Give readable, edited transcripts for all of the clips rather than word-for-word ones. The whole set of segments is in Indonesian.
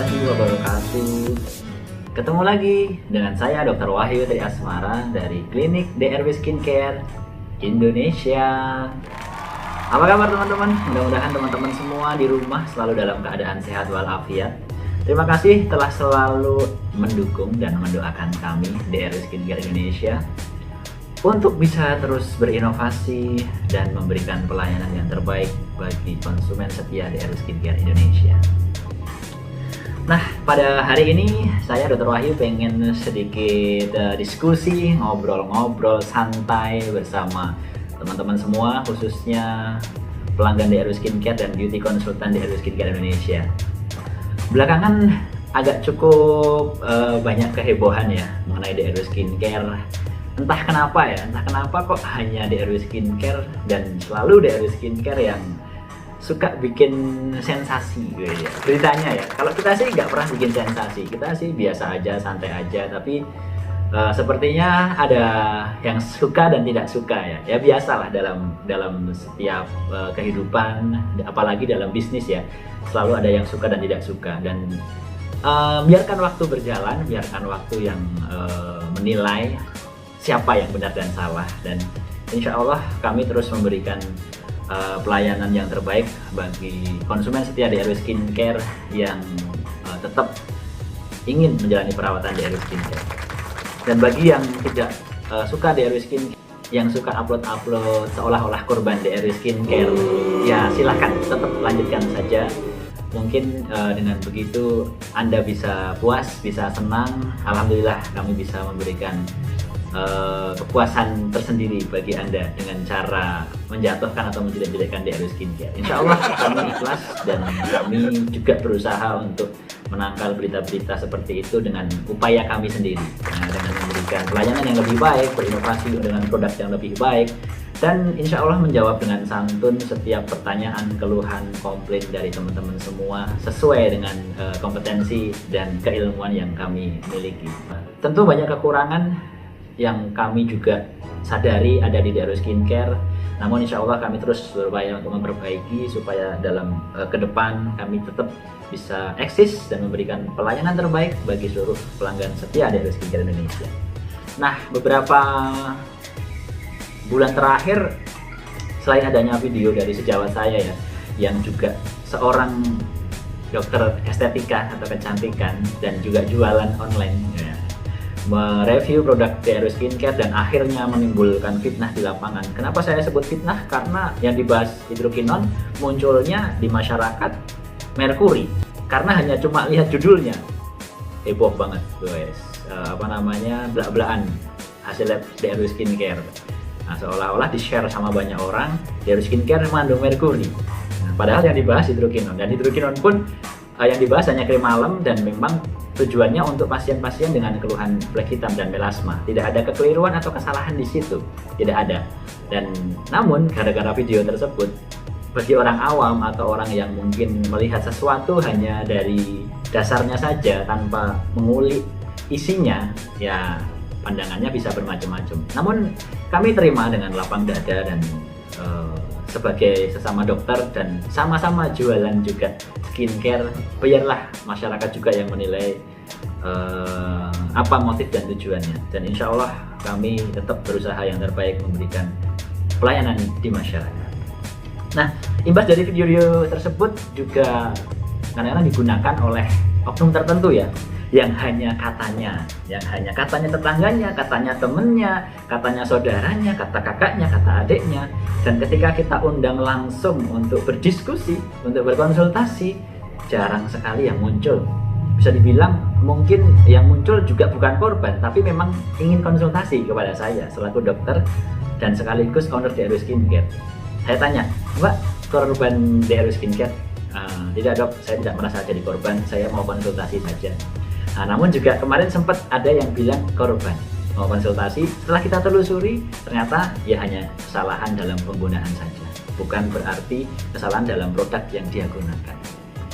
warahmatullahi wabarakatuh. Ketemu lagi dengan saya Dr. Wahyu dari Asmara dari Klinik DRW Skincare Indonesia. Apa kabar teman-teman? Mudah-mudahan teman-teman semua di rumah selalu dalam keadaan sehat walafiat. Terima kasih telah selalu mendukung dan mendoakan kami DRW Skincare Indonesia untuk bisa terus berinovasi dan memberikan pelayanan yang terbaik bagi konsumen setia DRW Skincare Indonesia. Nah, pada hari ini saya Dr. Wahyu pengen sedikit diskusi, ngobrol-ngobrol santai bersama teman-teman semua, khususnya pelanggan DRW Skincare dan beauty konsultan DRW Skincare Indonesia. Belakangan agak cukup banyak kehebohan ya mengenai DRW Skincare. Entah kenapa kok hanya DRW Skincare dan selalu DRW Skincare yang suka bikin sensasi gitu ya. Beritanya ya, kalau kita sih nggak pernah bikin sensasi, kita sih biasa aja, santai aja, tapi sepertinya ada yang suka dan tidak suka ya. Ya biasalah dalam setiap kehidupan, apalagi dalam bisnis ya, selalu ada yang suka dan tidak suka. Dan biarkan waktu berjalan, biarkan waktu yang menilai siapa yang benar dan salah. Dan insya Allah kami terus memberikan pelayanan yang terbaik bagi konsumen setia DRW Skincare yang tetap ingin menjalani perawatan DRW Skincare. Dan bagi yang tidak suka DRW Skincare, yang suka upload seolah-olah korban DRW Skincare, ya silahkan tetap lanjutkan saja. Mungkin dengan begitu Anda bisa puas, bisa senang. Alhamdulillah kami bisa memberikan kepuasan tersendiri bagi Anda dengan cara menjatuhkan atau menjelek-jelekkan DRW Skincare. Insya Allah kami ikhlas dan kami juga berusaha untuk menangkal berita-berita seperti itu dengan upaya kami sendiri, dengan memberikan pelayanan yang lebih baik, berinovasi dengan produk yang lebih baik, dan insya Allah menjawab dengan santun setiap pertanyaan, keluhan, komplain dari teman-teman semua sesuai dengan kompetensi dan keilmuan yang kami miliki. Tentu banyak kekurangan yang kami juga sadari ada di DRW Skincare, namun insya Allah kami terus berupaya untuk memperbaiki supaya dalam ke depan kami tetap bisa eksis dan memberikan pelayanan terbaik bagi seluruh pelanggan setia DRW Skincare Indonesia. Nah, beberapa bulan terakhir, selain adanya video dari sejawat saya ya, yang juga seorang dokter estetika atau kecantikan dan juga jualan online ya, mereview produk DRW Skincare dan akhirnya menimbulkan fitnah di lapangan. Kenapa saya sebut fitnah? Karena yang dibahas hidrokinon munculnya di masyarakat merkuri. Karena hanya cuma lihat judulnya, heboh banget guys. Belak-belakan hasil lab DRW Skincare. Nah, seolah-olah di-share sama banyak orang, DRW Skincare mengandung merkuri. Nah, padahal yang dibahas hidrokinon, dan hidrokinon pun yang dibahas hanya krim malam dan memang tujuannya untuk pasien-pasien dengan keluhan flek hitam dan melasma. Tidak ada kekeliruan atau kesalahan di situ, tidak ada. Dan namun gara-gara video tersebut, bagi orang awam atau orang yang mungkin melihat sesuatu hanya dari dasarnya saja tanpa mengulik isinya, ya pandangannya bisa bermacam-macam. Namun kami terima dengan lapang dada dan sebagai sesama dokter dan sama-sama jualan juga skincare, biarlah masyarakat juga yang menilai apa motif dan tujuannya. Dan insya Allah kami tetap berusaha yang terbaik memberikan pelayanan di masyarakat. Nah, imbas dari video tersebut juga kadang-kadang digunakan oleh oknum tertentu ya, yang hanya katanya tetangganya, katanya temennya, katanya saudaranya, kata kakaknya, kata adiknya. Dan ketika kita undang langsung untuk berdiskusi, untuk berkonsultasi, jarang sekali yang muncul. Bisa dibilang mungkin yang muncul juga bukan korban, tapi memang ingin konsultasi kepada saya selaku dokter dan sekaligus owner DRW Skincare. Saya tanya, Mbak, korban DRW Skincare? Tidak dok, saya tidak merasa jadi korban, saya mau konsultasi saja. Nah, namun juga kemarin sempat ada yang bilang korban, mau konsultasi. Setelah kita telusuri, ternyata ya hanya kesalahan dalam penggunaan saja, bukan berarti kesalahan dalam produk yang dia gunakan.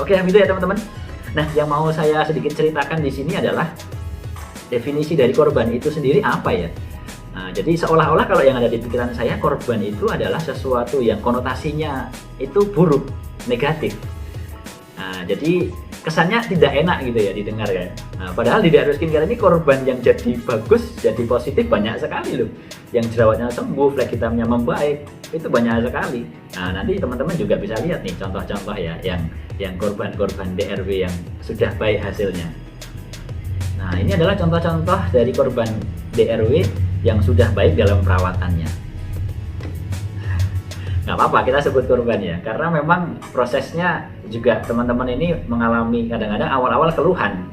Oke, gitu ya teman-teman. Nah, yang mau saya sedikit ceritakan di sini adalah definisi dari korban itu sendiri apa ya. Nah, jadi seolah-olah kalau yang ada di pikiran saya, korban itu adalah sesuatu yang konotasinya itu buruk, negatif. Nah, jadi kesannya tidak enak gitu ya didengar ya. Nah, padahal di DR Skincare ini korban yang jadi bagus, jadi positif banyak sekali loh. Yang jerawatnya sembuh, flek hitamnya membaik, itu banyak sekali. Nah, nanti teman-teman juga bisa lihat nih contoh-contoh ya yang korban-korban DRW yang sudah baik hasilnya. Nah, ini adalah contoh-contoh dari korban DRW yang sudah baik dalam perawatannya. Nggak apa-apa kita sebut korban ya, karena memang prosesnya juga teman-teman ini mengalami kadang-kadang awal-awal keluhan.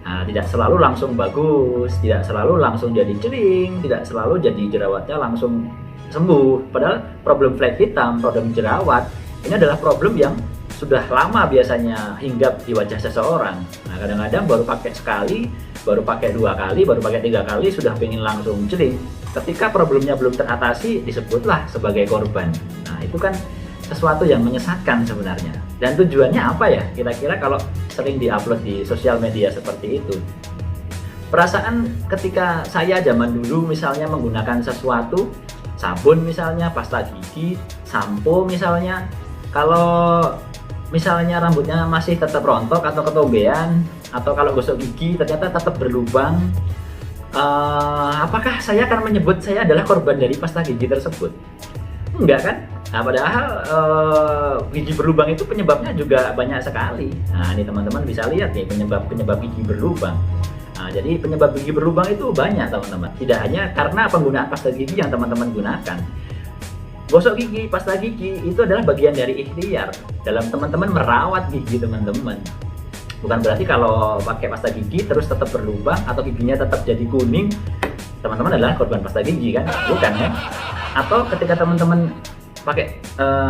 Nah, tidak selalu langsung bagus, tidak selalu langsung jadi cering, tidak selalu jadi jerawatnya langsung sembuh. Padahal problem flek hitam, problem jerawat ini adalah problem yang sudah lama biasanya hinggap di wajah seseorang. Nah, kadang-kadang baru pakai sekali, baru pakai 2 kali, baru pakai 3 kali sudah pengen langsung cering. Ketika problemnya belum teratasi, disebutlah sebagai korban. Nah, itu kan sesuatu yang menyesatkan sebenarnya. Dan tujuannya apa ya? Kira-kira kalau sering diupload di sosial media seperti itu. Perasaan ketika saya zaman dulu misalnya menggunakan sesuatu, sabun misalnya, pasta gigi, sampo misalnya, kalau misalnya rambutnya masih tetap rontok atau ketombean, atau kalau gosok gigi ternyata tetap berlubang, apakah saya akan menyebut saya adalah korban dari pasta gigi tersebut? Enggak kan? Nah, padahal gigi berlubang itu penyebabnya juga banyak sekali. Nah, ini teman-teman bisa lihat nih penyebab gigi berlubang. Nah, jadi penyebab gigi berlubang itu banyak teman-teman. Tidak hanya karena penggunaan pasta gigi yang teman-teman gunakan. Gosok gigi, pasta gigi itu adalah bagian dari ikhtiar dalam teman-teman merawat gigi teman-teman. Bukan berarti kalau pakai pasta gigi terus tetap berlubang atau giginya tetap jadi kuning, teman-teman adalah korban pasta gigi kan? Bukan ya? Atau ketika teman-teman pakai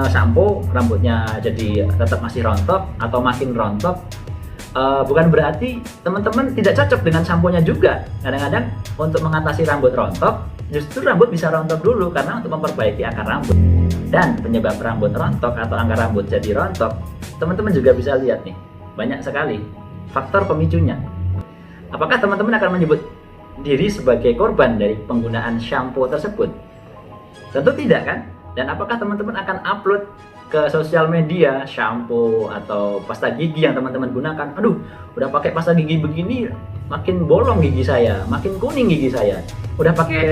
sampo, rambutnya jadi tetap masih rontok atau makin rontok, bukan berarti teman-teman tidak cocok dengan samponya juga. Kadang-kadang untuk mengatasi rambut rontok, justru rambut bisa rontok dulu karena untuk memperbaiki akar rambut. Dan penyebab rambut rontok atau akar rambut jadi rontok, teman-teman juga bisa lihat nih, banyak sekali faktor pemicunya. Apakah teman-teman akan menyebut diri sebagai korban dari penggunaan shampoo tersebut? Tentu tidak kan? Dan apakah teman-teman akan upload ke sosial media shampoo atau pasta gigi yang teman-teman gunakan? Aduh, udah pakai pasta gigi begini, makin bolong gigi saya, makin kuning gigi saya. Udah pakai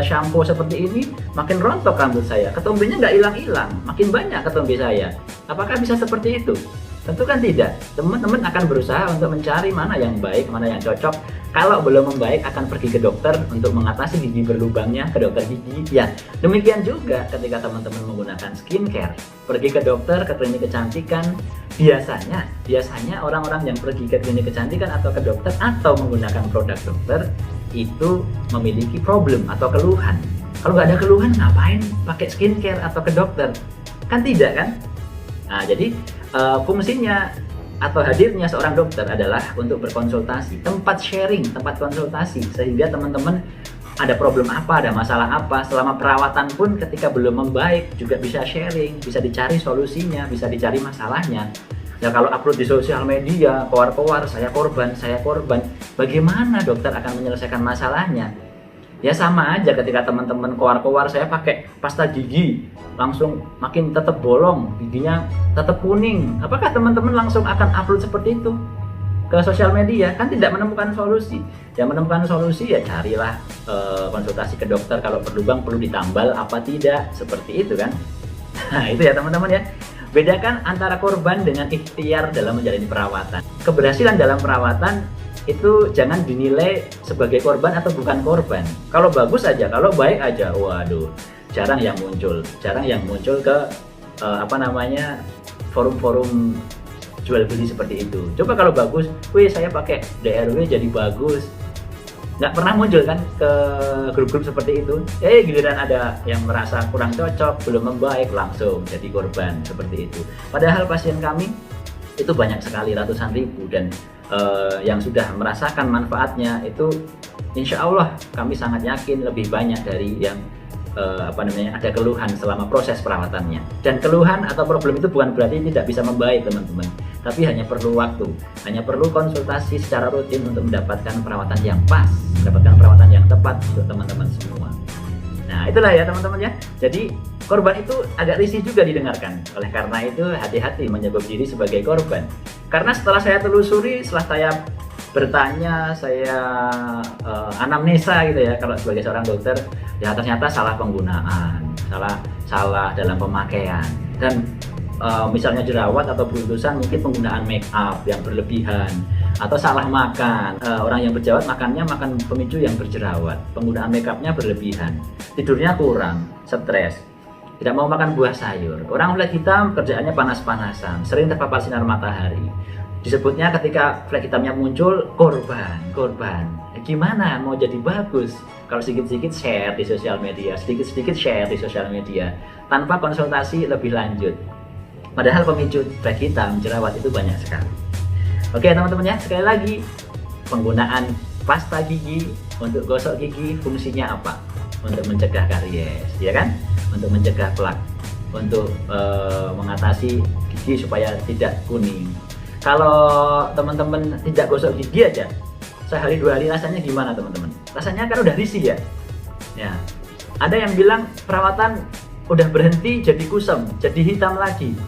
shampoo seperti ini, makin rontok rambut saya. Ketombenya nggak hilang-hilang, makin banyak ketombe saya. Apakah bisa seperti itu? Tentu kan tidak. Teman-teman akan berusaha untuk mencari mana yang baik, mana yang cocok. Kalau belum membaik akan pergi ke dokter untuk mengatasi gigi berlubangnya, ke dokter gigi. Ya, demikian juga ketika teman-teman menggunakan skincare, pergi ke dokter, ke klinik kecantikan. Biasanya orang-orang yang pergi ke klinik kecantikan atau ke dokter atau menggunakan produk dokter itu memiliki problem atau keluhan. Kalau nggak ada keluhan, ngapain pakai skincare atau ke dokter? Kan tidak kan? Nah, jadi fungsinya atau hadirnya seorang dokter adalah untuk berkonsultasi, tempat sharing, tempat konsultasi, sehingga teman-teman ada problem apa, ada masalah apa, selama perawatan pun ketika belum membaik juga bisa sharing, bisa dicari solusinya, bisa dicari masalahnya. Ya kalau upload di sosial media, keluar-keluar, saya korban, bagaimana dokter akan menyelesaikan masalahnya? Ya sama aja ketika teman-teman keluar-keluar, saya pakai pasta gigi, langsung makin tetap bolong, giginya tetap kuning. Apakah teman-teman langsung akan upload seperti itu ke sosial media? Kan tidak menemukan solusi. Yang menemukan solusi ya carilah konsultasi ke dokter, kalau berlubang perlu ditambal apa tidak, seperti itu kan. Nah itu ya teman-teman ya. Bedakan antara korban dengan ikhtiar dalam menjalani perawatan. Keberhasilan dalam perawatan itu jangan dinilai sebagai korban atau bukan korban. Kalau bagus aja, kalau baik aja, waduh, jarang yang muncul ke forum-forum jual beli seperti itu. Coba kalau bagus, wih saya pakai DRW jadi bagus, nggak pernah muncul kan ke grup-grup seperti itu. Giliran ada yang merasa kurang cocok, belum membaik, langsung jadi korban seperti itu. Padahal pasien kami itu banyak sekali, ratusan ribu, dan yang sudah merasakan manfaatnya itu insya Allah kami sangat yakin lebih banyak dari yang ada keluhan selama proses perawatannya. Dan keluhan atau problem itu bukan berarti tidak bisa membaik teman-teman, tapi hanya perlu waktu, hanya perlu konsultasi secara rutin untuk mendapatkan perawatan yang pas, mendapatkan perawatan yang tepat untuk teman-teman semua. Nah itulah ya teman-teman ya. Jadi korban itu agak risih juga didengarkan. Oleh karena itu hati-hati menyebut diri sebagai korban. Karena setelah saya telusuri, setelah saya bertanya, saya anamnesa gitu ya, kalau sebagai seorang dokter, ya ternyata salah penggunaan, salah dalam pemakaian, dan misalnya jerawat atau beruntusan mungkin penggunaan make up yang berlebihan, atau salah makan. Orang yang berjerawat makannya makan pemicu yang berjerawat, penggunaan make upnya berlebihan, tidurnya kurang, stres, tidak mau makan buah sayur, orang kulit hitam kerjaannya panas-panasan, sering terpapar sinar matahari. Disebutnya ketika flek hitamnya muncul, korban. Gimana mau jadi bagus kalau sedikit-sedikit share di sosial media, sedikit-sedikit share di sosial media tanpa konsultasi lebih lanjut. Padahal pemicu flek hitam, jerawat itu banyak sekali. Oke teman-teman ya, sekali lagi, penggunaan pasta gigi untuk gosok gigi fungsinya apa? Untuk mencegah karies, ya kan? Untuk mencegah plak, untuk mengatasi gigi supaya tidak kuning. Kalau teman-teman tidak gosok gigi aja, sehari 2 hari rasanya gimana teman-teman? Rasanya kan udah risih ya. Ya, ada yang bilang perawatan udah berhenti jadi kusam, jadi hitam lagi.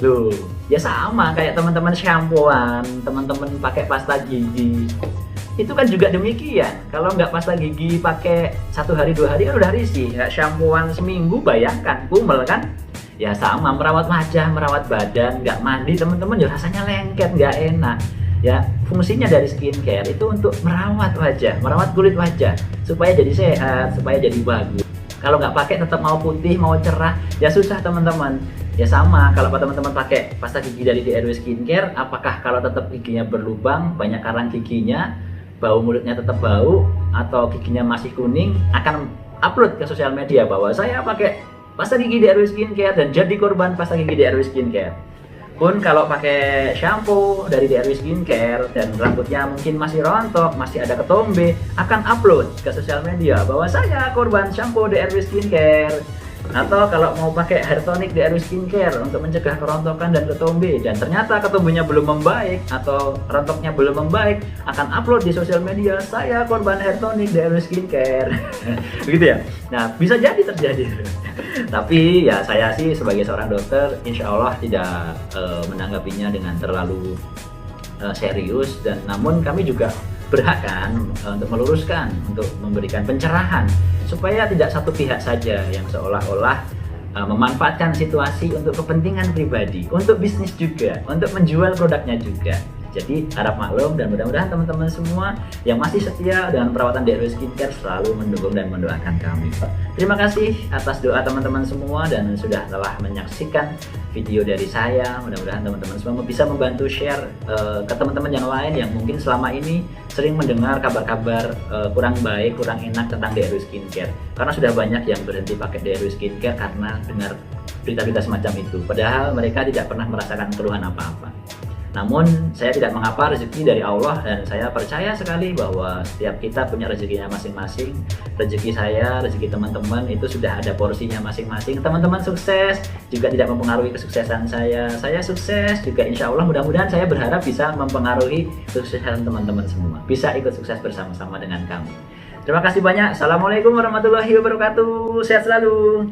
Loh, ya sama kayak teman-teman shampooan, teman-teman pakai pasta gigi. Itu kan juga demikian. Kalau nggak pasta gigi pakai 1 hari 2 hari kan udah risih. Nggak shampooan seminggu, bayangkan kumel kan? Ya sama, merawat wajah, merawat badan, nggak mandi teman-teman ya rasanya lengket, nggak enak. Ya fungsinya dari skincare itu untuk merawat wajah, merawat kulit wajah supaya jadi sehat, supaya jadi bagus. Kalau nggak pakai tetap mau putih, mau cerah, ya susah teman-teman. Ya sama, kalau teman-teman pakai pasta gigi dari DRW Skincare, apakah kalau tetap giginya berlubang, banyak karang giginya, bau mulutnya tetap bau, atau giginya masih kuning, akan upload ke sosial media bahwa saya pakai pasta gigi DRW Skincare dan jadi korban pasta gigi DRW Skincare. Pun kalau pakai shampoo dari DRW Skincare dan rambutnya mungkin masih rontok, masih ada ketombe, akan upload ke sosial media bahwa saya korban shampoo DRW Skincare. Atau kalau mau pakai hair tonic DRW Skincare untuk mencegah kerontokan dan ketombe, dan ternyata ketombenya belum membaik atau rontoknya belum membaik, akan upload di sosial media, saya korban hair tonic DRW Skincare. Begitu ya. Nah, bisa jadi terjadi. Tapi ya saya sih sebagai seorang dokter, insya Allah tidak menanggapinya dengan terlalu serius, dan namun kami juga berhak kan untuk meluruskan, untuk memberikan pencerahan supaya tidak satu pihak saja yang seolah-olah memanfaatkan situasi untuk kepentingan pribadi, untuk bisnis juga, untuk menjual produknya juga. Jadi harap maklum, dan mudah-mudahan teman-teman semua yang masih setia dengan perawatan DRW Skincare selalu mendukung dan mendoakan kami. Terima kasih atas doa teman-teman semua dan sudah telah menyaksikan video dari saya. Mudah-mudahan teman-teman semua bisa membantu share ke teman-teman yang lain yang mungkin selama ini sering mendengar kabar-kabar kurang baik, kurang enak tentang DRW Skincare. Karena sudah banyak yang berhenti pakai DRW Skincare karena dengar berita-berita semacam itu. Padahal mereka tidak pernah merasakan keluhan apa-apa. Namun saya tidak mengapa, rezeki dari Allah, dan saya percaya sekali bahwa setiap kita punya rezekinya masing-masing. Rezeki saya, rezeki teman-teman itu sudah ada porsinya masing-masing. Teman-teman sukses juga tidak mempengaruhi kesuksesan saya. Saya sukses juga, insya Allah mudah-mudahan saya berharap bisa mempengaruhi kesuksesan teman-teman semua. Bisa ikut sukses bersama-sama dengan kami. Terima kasih banyak. Assalamualaikum warahmatullahi wabarakatuh. Sehat selalu.